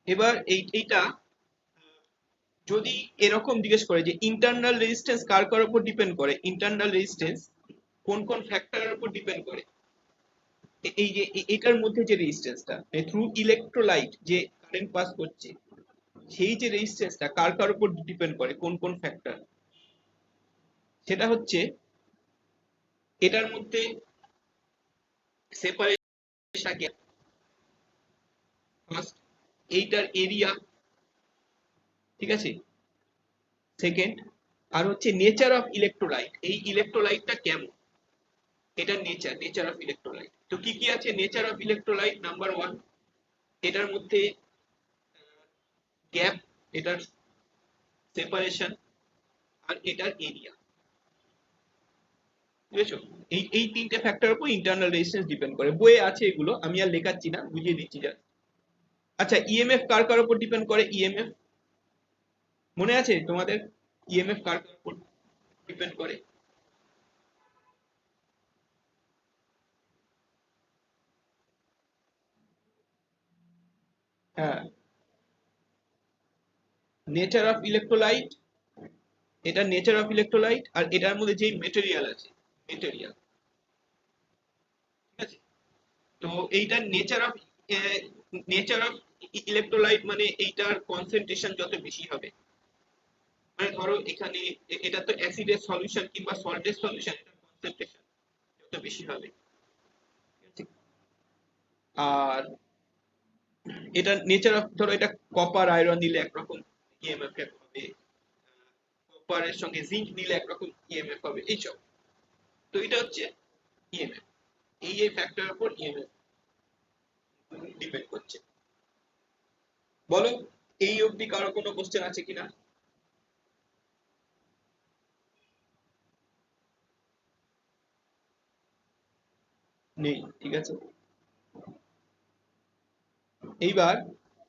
এবার এইটা যদি এরকম জিজ্ঞেস করে যে ইন্টারনাল রেজিস্ট্যান্স কার কার উপর ডিপেন্ড করে, ইন্টারনাল রেজিস্ট্যান্স কোন কোন ফ্যাক্টরের উপর ডিপেন্ড করে, এই যে এটার মধ্যে যে রেজিস্ট্যান্সটা থ্রু ইলেকট্রোলাইট যে কারেন্ট পাস করছে, সেই যে রেজিস্ট্যান্সটা কার কার উপর ডিপেন্ড করে, কোন কোন ফ্যাক্টর, সেটা হচ্ছে এটার মধ্যে সেপারেশন গ্যাপ ফার্স্ট, এইটার এরিয়া, ঠিক আছে, সেকেন্ড, আর হচ্ছে নেচার অফ ইলেকট্রোলাইট, এই ইলেকট্রোলাইটটা কেমন, এটার নেচার অফ ইলেকট্রোলাইট। তো কি কি আছে nature of electrolyte? Number one, এটার মধ্যে গ্যাপ, এটার সেপারেশন, আর এটার এরিয়া, বুঝেছো? এই তিনটে ফ্যাক্টর উপর ইন্টারনাল রেজিস্ট্যান্স ডিপেন্ড করে, বইয়ে আছে এগুলো, আমি আর লেখাচ্ছি না, বুঝিয়ে দিচ্ছি যা। আচ্ছা, ইএমএফ কার কার উপর ডিপেন্ড করে? ইএমএফ মনে আছে তোমাদের? ইএমএফ কার কার উপর ডিপেন্ড করে? হ্যাঁ, নেচার অফ ইলেকট্রোলাইট, এটা নেচার অফ ইলেকট্রোলাইট, আর এটার মধ্যে যেই মেটেরিয়াল আছে, মেটেরিয়াল, ঠিক আছে? তো এইটার নেচার অফ ইলেকট্রোলাইট মানে এইটার কনসেন্ট্রেশন যত বেশি হবে, মানে ধরো এখানে এটা তো অ্যাসিডের সলিউশন কিংবা সল্টের সলিউশন, এটার কনসেন্ট্রেশন যত বেশি হবে, ঠিক? আর এটা নেচার অফ, ধরো এটা কপার আয়রন নিলে একরকম ইএমএফ হবে, কপারের সঙ্গে জিঙ্ক নিলে একরকম ইএমএফ হবে, এইসব। তো এটা হচ্ছে ইএমএফ, এই ফ্যাক্টরের উপর ইএমএফ ডিপেন্ড করছে। বলো, এই অবধি কারো কোনো কোশ্চেন আছে কিনা? নেই, ঠিক আছে। এইবার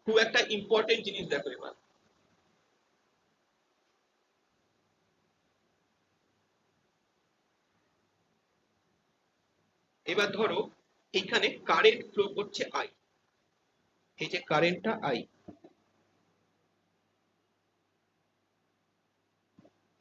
খুব একটা ইম্পর্টেন্ট জিনিস দেখো এবার। এবার ধরো এইখানে কারেন্ট ফ্লো করছে আই, এই যে কারেন্টটা আই,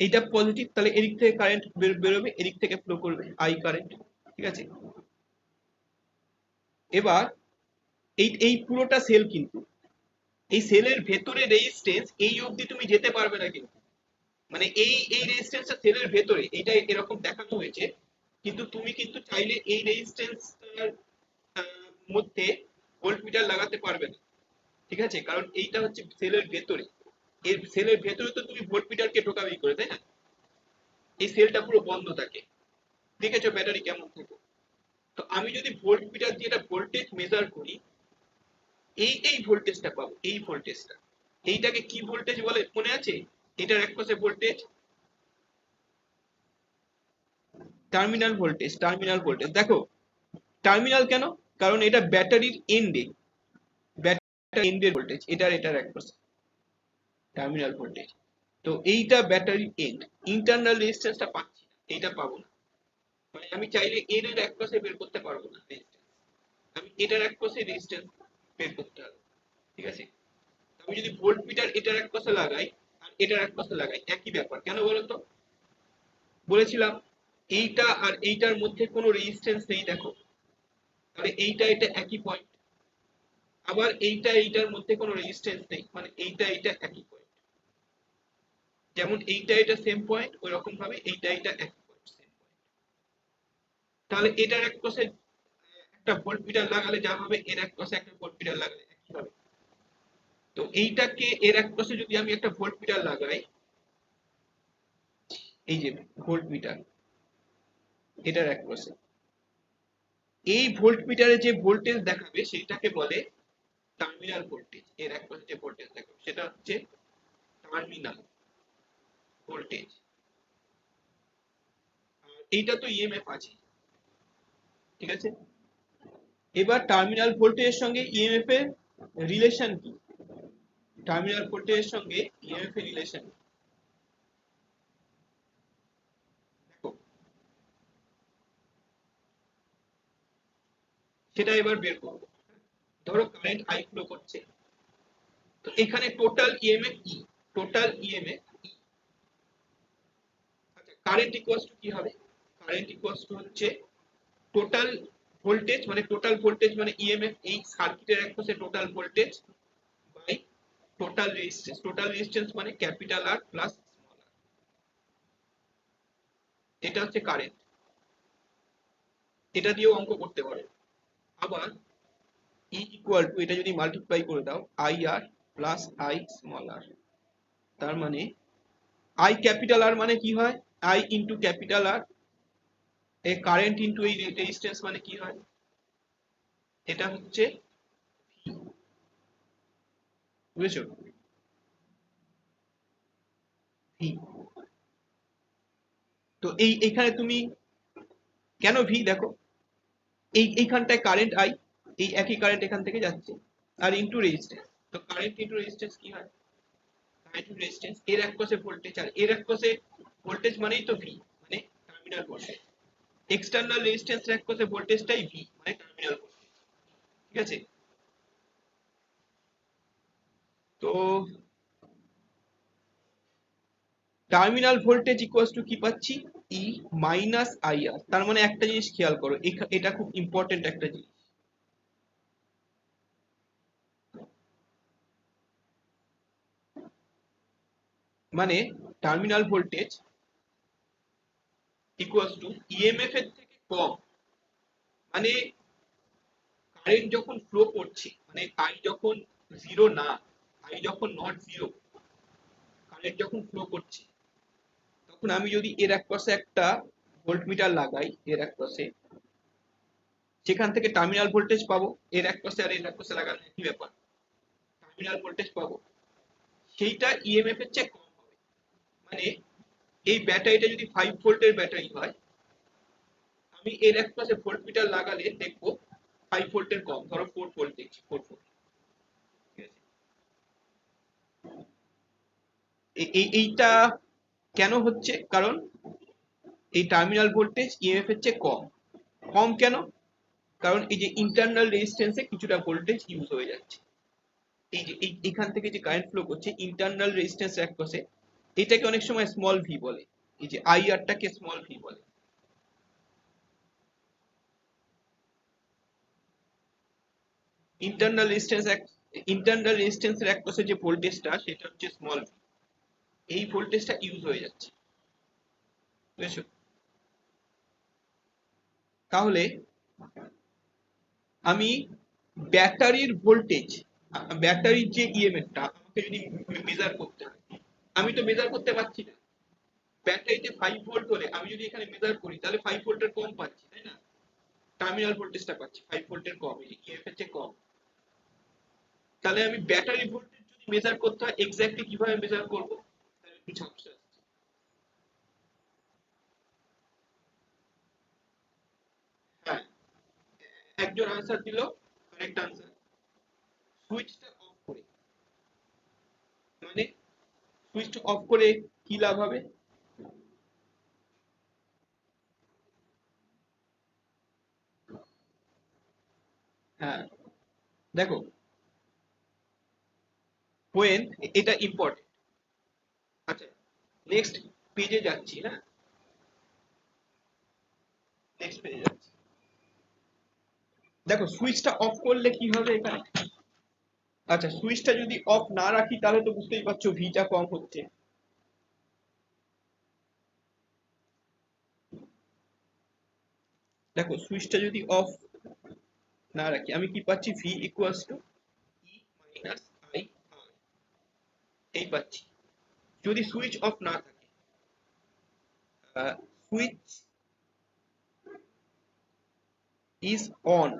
এইটা পজিটিভ, তাহলে এদিক থেকে কারেন্ট বেরোবে, এদিক থেকে ফ্লো করবে আই কারেন্ট, ঠিক আছে? এবার এই এই পুরোটা সেল, কিন্তু এই সেলের ভেতরে রেজিস্ট্যান্স এই অবধি তুমি যেতে পারবে না কিন্তু, মানে এই রেজিস্ট্যান্সটা সেলের ভেতরে, এইটা এরকম দেখানো হয়েছে, কিন্তু তুমি কিন্তু চাইলে এই রেজিস্ট্যান্সটার মধ্যে ভোল্টমিটার লাগাতে পারবে না, ঠিক আছে? কারণ এইটা হচ্ছে সেলের ভেতরে, এর সেলের ভেতরে তো তুমি ভোল্টমিটারকে ঢোকাবেই করে, তাই না? এই সেলটা পুরো বন্ধ থাকে, দেখেছো ব্যাটারি কেমন থাকে? তো আমি যদি ভোল্টমিটার দিয়ে এটা ভোল্টেজ মেজার করি, এই ভোল্টেজটা পাবো, এই ভোল্টেজটা, এইটাকে কি ভোল্টেজ বলে মনে আছে? এটার এক পাশে voltage terminal voltage, terminal voltage দেখো, টার্মিনাল কেন? কারণ এটা ব্যাটারির এন্ডে, ব্যাটারি এন্ডের ভোল্টেজ, এটার এক পাশে টার্মিনাল ভোল্টেজ। তো এইটা ব্যাটারির এন্ড, ইন্টারনাল রেজিস্ট্যান্সটা পাচ্ছি না, এইটা পাবো না, মানে আমি চাইলে এর এক পাশে বের করতে পারবো না রেজিস্ট্যান্স, আমি এটার এক পাশে রেজিস্ট্যান্স বের করতে হবে, ঠিক আছে? আমি যদি ভোল্টমিটার এটার এক পাশে লাগাই আর এটার এক পাশে লাগাই, একই ব্যাপার, কেন বলতো? বলেছিলাম এইটা আর এইটার মধ্যে কোনো রেজিস্ট্যান্স নেই, দেখো, তাহলে এইটা এটা একই পয়েন্ট, আবার এইটা এইটার মধ্যে কোনো রেজিস্ট্যান্স নেই, মানে এইটা এইটা একই পয়েন্ট, যেমন এইটা এটা সেম পয়েন্ট, ওই রকম ভাবে এইটা এটা একই পয়েন্ট, সেম পয়েন্ট। তাহলে এটার এক পাশে একটা ভোল্টমিটার লাগালে যা হবে, এর এক পাশে একটা ভোল্টমিটার লাগালে একই হবে। তো এইটাকে এর এক পাশে যদি আমি একটা ভোল্টমিটার লাগাই, এই যে ভোল্টমিটার এটার এক পাশে, এই ভোল্টমিটারে যে ভোল্টেজ দেখাবে সেইটাকে বলে টার্মিনাল ভোল্টেজ, এর এক পাশে যে ভোল্টেজ দেখাবে সেটা হচ্ছে টার্মিনাল ভোল্টেজ। এইটা তো ইএমএফ আছে, ঠিক আছে? এবার টার্মিনাল ভোল্টেজের সঙ্গে ইএমএফ এর রিলেশন কি? টার্মিনাল ভোল্টেজের সঙ্গে ইএমএফ এর রিলেশন, দেখো সেটা এবার বের করবো। ধরো কারেন্ট আই ফ্লো করছে, এখানে টোটাল ইএমএফ ই, টোটাল ইএমএফ ই। আচ্ছা, কারেন্ট ইকুয়ালস টু কি হবে? কারেন্ট ইকুয়ালস টু হচ্ছে টোটাল ভোল্টেজ, মানে টোটাল ভোল্টেজ মানে ইএমএফ, এই সার্কিটের একপাশে total voltage by total resistance. Total resistance মানে capital R plus small R, এটা হচ্ছে কারেন্ট। এটা দিয়েও অঙ্ক করতে পারো। আবার ই ইকুয়াল টু, এটা যদি মাল্টিপ্লাই করে দাও, I R plus I small r, তার মানে আই ক্যাপিটাল আর মানে কি হয়, আই ইন্টু ক্যাপিটাল আর, এই কারেন্ট ইন্টু এই রেজিস্ট্যান্স মানে কি হয়, এটা হচ্ছে ভি। বুঝেছো? ভি। তো এইখানে তুমি কেন ভি, দেখো এইখানটায় কারেন্ট আই, এই একই কারেন্ট এখান থেকে যাচ্ছে, আর ইন্টু রেজিস্ট্যান্স। তো কারেন্ট ইন্টু রেজিস্ট্যান্স কি হয়, কারেন্ট ইন্টু রেজিস্ট্যান্স, এর এক পাশে ভোল্টেজ আর এর এক পাশে ভোল্টেজ মানেই তো ভি, মানে টার্মিনাল ভোল্টেজ। এক্সটার্নাল রেজিস্ট্যান্স এর এক পাশে ভোল্টেজটাই ভি, মানে টার্মিনাল ভোল্টেজ। ঠিক আছে? তো টার্মিনাল ভোল্টেজ ইকুয়ালস টু কি পাচ্ছি, ই মাইনাস আই আর। তার মানে একটা জিনিস খেয়াল করো, এটা খুব ইম্পর্টেন্ট একটা জিনিস, মানে terminal voltage equals to EMF এর থেকে কম। মানে কারেন্ট যখন ফ্লো করছে, মানে আই যখন জিরো না, আই যখন নট জিরো, কারেন্ট যখন ফ্লো করছে, তখন আমি যদি এর এক পাশে একটা ভোল্টমিটার লাগাই, এর এক পাশে, সেখান থেকে টার্মিনাল ভোল্টেজ পাবো। এর এক পাশে আর এর এক পাশে লাগানো একই ব্যাপার, টার্মিনাল ভোল্টেজ পাবো, সেইটা ইএমএফ এর চেয়ে কম হবে। মানে এই ব্যাটারিটা যদি 5 ভোল্টের ব্যাটারি হয়, আমি এর এক পাশে ভোল্টমিটার লাগালে দেখবো 5 ভোল্টের কম, ধরো 4 ভোল্ট দেখছি, 4 ভোল্ট। ঠিক আছে? এইটা কেন হচ্ছে, কারণ এই টার্মিনাল ভোল্টেজ ইএমএফ এর চেয়ে কম। কম কেন? কারণ এই যে ইন্টারনাল রেজিস্ট্যান্সে কিছুটা ভোল্টেজ ইউজ হয়ে যাচ্ছে। এই যে এখান থেকে যে কারেন্ট ফ্লো করছে ইন্টারনাল রেজিস্ট্যান্স এক পাশে, এটাকে অনেক সময় স্মল ভি বলে, এই যে আইআরটাকে স্মল ভি বলে। ইন্টারনাল রেজিস্ট্যান্স এক, ইন্টারনাল রেজিস্ট্যান্সের এক পাশে যে ভোল্টেজটা সেটা হচ্ছে স্মল ভি, এই ভোল্টেজটা ইউজ হয়ে যাচ্ছে। বুঝেছো? তাহলে আমি ব্যাটারির ভোল্টেজ, ব্যাটারির যে ইএমএফটা আমাকে যদি মেজার করতে হয়, আমি তো মেজার করতে পারছি না। ব্যাটারিতে 5 ভোল্ট হলে আমি যদি এখানে মেজার করি তাহলে 5 ভোল্টের কম পাচ্ছি, তাই না? টার্মিনাল ভোল্টেজটা পাচ্ছি 5 ভোল্টের কম, এই ইএমএফ এর চেয়ে কম। তাহলে আমি ব্যাটারি ভোল্টেজ যদি মেজার করতে হয় এক্স্যাক্টলি কিভাবে মেজার করব, তাহলে একটু ঝাপসা আছে। হ্যাঁ, একজন আনসার দিল, কারেক্ট আনসার, সুইচটা অফ করে। মানে সুইচটা অফ করে কি লাভ হবে? হ্যাঁ, দেখো when, এটা ইম্পর্টেন্ট। আচ্ছা, নেক্সট পেজে যাচ্ছি, হ্যাঁ, নেক্সট পেজে যাচ্ছি। দেখো সুইচটা অফ করলে কি হবে এখানে। আচ্ছা, সুইচটা যদি অফ না রাখি তাহলে তো বুঝতেই পারছো ভিটা কম হচ্ছে। দেখো সুইচটা যদি অফ না রাখি আমি কি পাচ্ছি, V equals to E minus I R, এই পাচ্ছি। যদি সুইচ অফ না থাকে, সুইচ ইজ অন,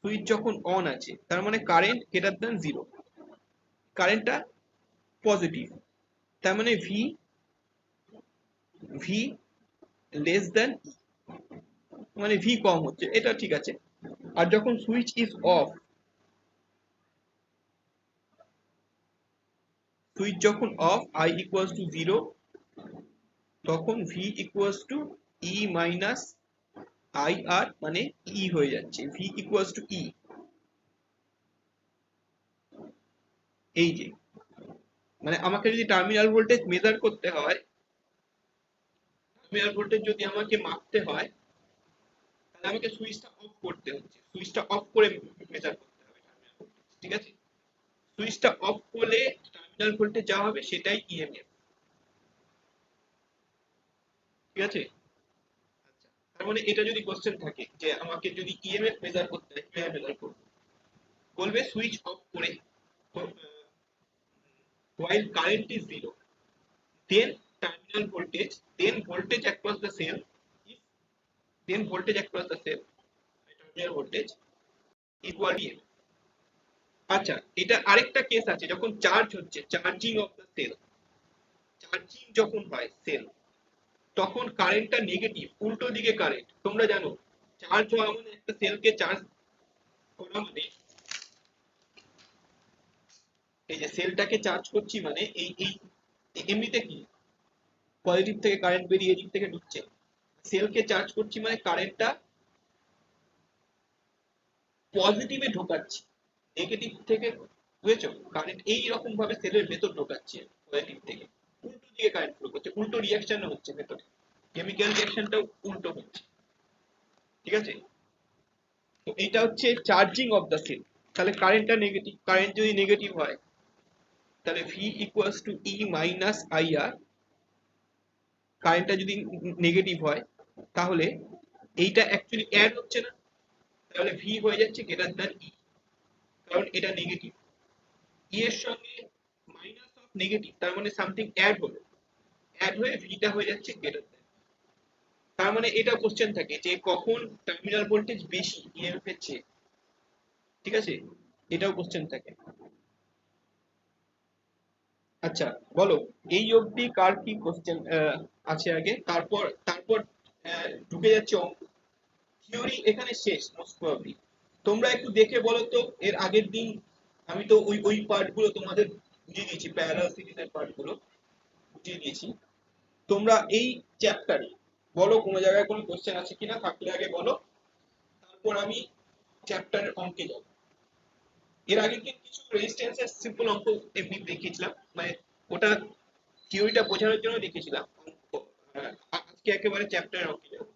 সুইচ যখন অন আছে তার মানে কারেন্ট গ্রেটার দ্যান জিরো, কারেন্টটা পজিটিভ, তার মানে ভি, ভি লেস দ্যান, মানে ভি কম হচ্ছে, এটা ঠিক আছে। আর যখন সুইচ ইজ অফ, সুইচ যখন off, I equals to zero, তখন V equals to E minus I R, মানে ই হয়ে যাচ্ছে, ভি ইকুয়ালস টু ই। এই যে মানে আমাকে যদি টার্মিনাল ভোল্টেজ মেজার করতে হয়, টার্মিনাল ভোল্টেজ যদি আমাকে মাপতে হয়, তাহলে আমাকে সুইচটা অফ করতে হচ্ছে, সুইচটা অফ করে মেজার করতে হবে টার্মিনাল ভোল্টেজ, ঠিক আছে? সুইচটা অফ করলে টার্মিনাল ভোল্টেজ যা হবে সেটাই ইএমএফ, ঠিক আছে? আচ্ছা, তার মানে এটা যদি কোশ্চেন থাকে যে আমাকে যদি ইএমএফ মেজার করতে হয় কিভাবে মেজার করব, বলবে সুইচ অফ করে while current is zero, then terminal voltage, then voltage across the cell is, then voltage across the cell, terminal voltage equal to EMF। আচ্ছা, এটা আরেকটা কেস আছে যখন চার্জ হচ্ছে, charging of the cell, charging যখন হয় sell, তখন কারেন্টটা নেগেটিভ, উল্টো দিকে কারেন্ট। তোমরা জানো চার্জ হওয়া মানে একটা সেলকে চার্জ করা মানে, এই যে সেলটাকে চার্জ করছি মানে এই এই এমনিতে কি পজিটিভ থেকে কারেন্ট বেরিয়ে এদিক থেকে ঢুকছে, সেলকে চার্জ করছি মানে কারেন্টটা পজিটিভে ঢোকাচ্ছি নেগেটিভ থেকে, বুঝেছো? কারেন্ট এই রকম ভাবে সেলের ভেতর ঢোকাচ্ছে পজিটিভ থেকে, উল্টো দিকে কারেন্ট ফ্লো করছে, উল্টো রিঅ্যাকশন হচ্ছে ভেতরে, কেমিক্যাল রিঅ্যাকশনটাও উল্টো হচ্ছে, ঠিক আছে? তো এটা হচ্ছে চার্জিং অফ দ্য সেল। তাহলে কারেন্টটা নেগেটিভ, কারেন্ট যদি নেগেটিভ হয় তাহলে V equals to E minus I R, কারেন্টটা যদি নেগেটিভ হয় তাহলে এইটা অ্যাকচুয়ালি অ্যাড হচ্ছে না, তাহলে ভি হয়ে যাচ্ছে গ্রেটার দ্যান ই, কারণ এটা নেগেটিভ, ই এর সঙ্গে মাইনাস অফ নেগেটিভ, তার মানে সামথিং অ্যাড হলো, অ্যাড হয়ে ভিটা হয়ে যাচ্ছে গ্রেটার দ্যান। তার মানে এটা কোশ্চেন থাকে যে কখন টার্মিনাল ভোল্টেজ বেশি ইএমএফ এর চেয়ে, ঠিক আছে? এটাও কোশ্চেন থাকে। আচ্ছা বলো, এই অবধি কার কি কোশ্চেন আছে আগে, তারপর তারপর ঢুকে যাচ্ছে অঙ্ক। থিওরি এখানে শেষ মোস্ট প্রবাবলি। তোমরা একটু দেখে বলো তো, এর আগের দিন আমি তো ওই ওই পার্টগুলো তোমাদের বুঝিয়ে দিয়েছি, প্যারালাল সিরিজের পার্টগুলো বুঝিয়ে দিয়েছি। তোমরা এই চ্যাপ্টারে বলো কোনো জায়গায় কোনো কোশ্চেন আছে কিনা, থাকলে আগে বলো, তারপর আমি চ্যাপ্টারের অঙ্কে যাব। এর আগে কিন্তু কিছু রেজিস্ট্যান্সের সিম্পল অঙ্ক এমনি দেখিয়েছিলাম, মানে ওটা থিওরিটা বোঝানোর জন্য দেখিয়েছিলাম অঙ্ক। আজকে একেবারে চ্যাপ্টারের অঙ্কে যাবো।